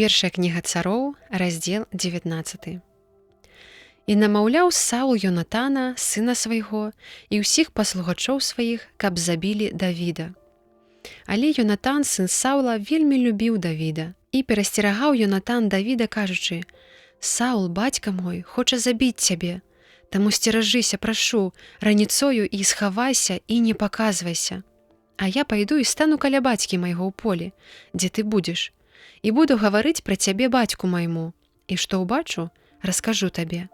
Першая кніга цароў, раздзел 19. І намаўляў Саул Йонатана, сына свайго, і ўсіх паслугачоў сваіх, каб забілі Давіда. Але Йонатан, сын Саула, вельмі любіў Давіда, і перасцерагаў Йонатан Давіда, кажучы: «Саул, бацька мой, хоча забіць цябе, таму сцеражыся, прашу, раніцою і схавайся і не паказвайся. А я пайду і стану каля бацькі майго ў полі, дзе ты будзеш, і буду гаварыць пра цябе бацьку майму, і што ўбачу, раскажу табе».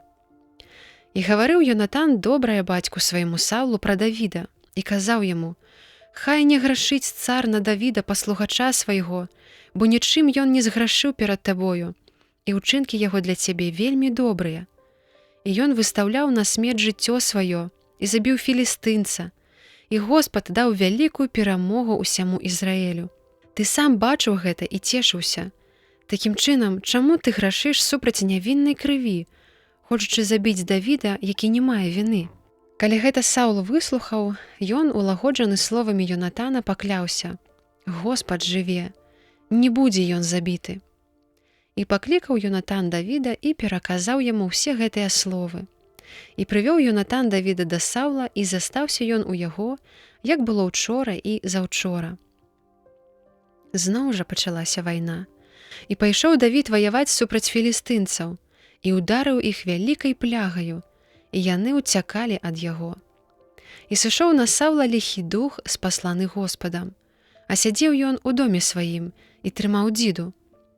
І гаварыў Йонатан добрае бацьку свайму Саулу пра Давіда, і казаў яму: «Хай не грашыць цар на Давіда, паслугача свайго, бо нічым ён не зграшыў перад табою, і ўчынкі яго для цябе вельмі добрыя. І ён выстаўляў на смерць жыццё сваё і забіў філістынца, і Господ даў вялікую перамогу ўсяму Ізраэлю. Ты сам бачыў гэта і цешыўся. Такім чынам, чаму ты грашыш супраць нявіннай крыві, хочучы забіць Давіда, які не мае віны?» Калі гэта Саул выслухаў, ён, улагоджаны словамі Йонатана, пакляўся: «Господ жыве, не будзе ён забіты». І паклікаў Йонатан Давіда і пераказаў яму ўсе гэтыя словы. І прывёў Йонатан Давіда да Саула, і застаўся ён у яго, як было ўчора і заўчора. Зноў жа пачалася вайна, і пайшоў Давід ваяваць супраць філістынцаў, і ударыў іх вялікай плягаю, і яны ўцякалі ад яго. І сышоў на Саула ліхі дух, спасланы Господам, а сядзеў ён у доме сваім і трымаў дзіду.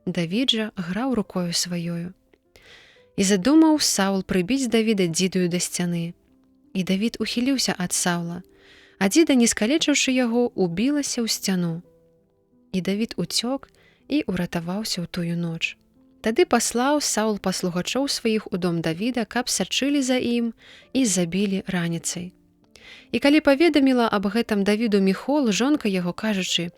Давід жа граў рукою сваёю. І задумаў Саул прыбіць Давіда дзідаю да сцяны. І Давід ухіліўся ад Саула, а дзіда, не скалечыўшы яго, убілася ў сцяну. І Давід уцёк і ўратаваўся ў тую ноч. Тады паслаў Саул паслугачоў сваіх у дом Давіда, каб сачылі за ім і забілі раніцай. І калі паведаміла аб гэтым Давіду Міхол, жонка яго, кажучы: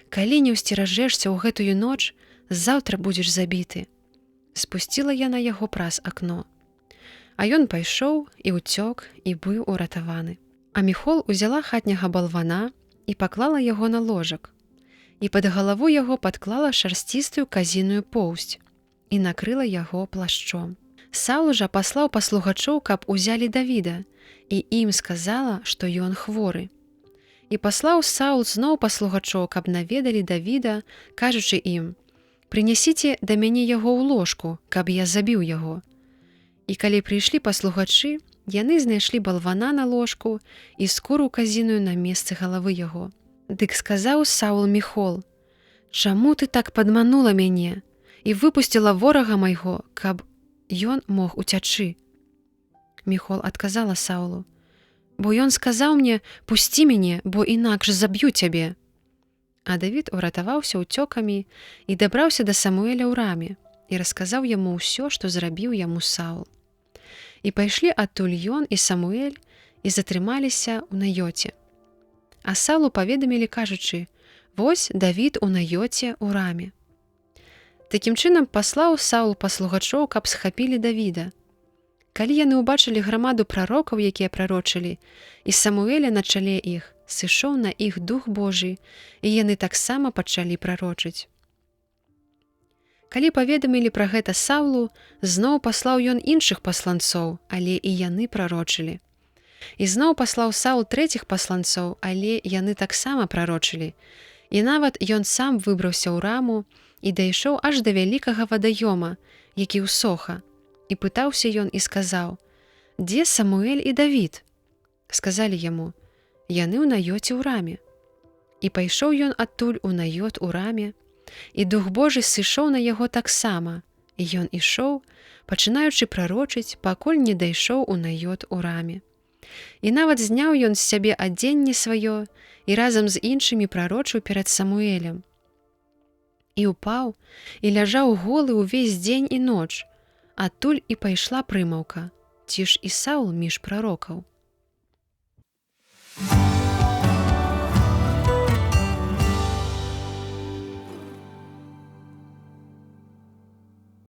«Калі не ўсцеражэшся ў гэтую ноч, заўтра будзеш забіты», спусціла яна яго праз акно. А ён пайшоў і ўцёк і быў уратаваны. А Міхол узяла хатняга балвана і паклала яго на ложак, і пад галаву яго падклала шарсцістую казіную поўсць і накрыла яго плашчом. Саул жа паслаў паслугачоў, каб узялі Давіда, і ім сказала, што ён хворы. І паслаў Саул зноў паслугачоў, каб наведалі Давіда, кажучы ім: «Прынясіце да мяне яго ў ложку, каб я забіў яго». І калі прыйшлі паслугачы, яны знайшлі балвана на ложку і скуру казіную на месцы галавы яго. Дык сказаў Саул Міхол: «Чаму ты так падманула мяне і выпусціла ворага майго, каб ён мог уцячы?» Міхол адказала Саулу: «Бо ён сказаў мне: пусці мяне, бо інакш заб'ю цябе». А Давід уратаваўся ўцёкамі і дабраўся да Самуэля ў раме і расказаў яму ўсё, што зрабіў яму Саул. І пайшлі адтуль ён і Самуэль і затрымаліся ў Наёце. А Саулу паведамілі, кажучы: «Вось Давід у Наёце ў раме». Такім чынам паслаў Саул паслугачоў, каб схапілі Давіда. Калі яны ўбачылі грамаду прарокаў, якія прарочылі, і Самуэля на чале іх, сышоў на іх дух Божий, і яны таксама пачалі прарочыць. Калі паведамілі пра гэта Саулу, зноў паслаў ён іншых пасланцоў, але і яны прарочылі. І зноў паслаў Саул трэціх пасланцоў, але яны таксама прарочылі. І нават ён сам выбраўся ў раму і дайшоў аж да вялікага вадаёма, які ўсоха. І пытаўся ён і сказаў: «Дзе Самуэль і Давід?» Сказалі яму: «Яны ў Наёце ў раме». І пайшоў ён адтуль у Наёт у раме, і дух Божы сышоў на яго таксама, і ён ішоў, пачынаючы прарочыць, пакуль не дайшоў у Наёт у раме. І нават зняў ён з сябе адзенне сваё і разам з іншымі прарочыў перад Самуэлем. І упаў, і ляжаў голы ўвесь дзень і ноч, адтуль і пайшла прымаўка: ці ж і Саул між прарокаў.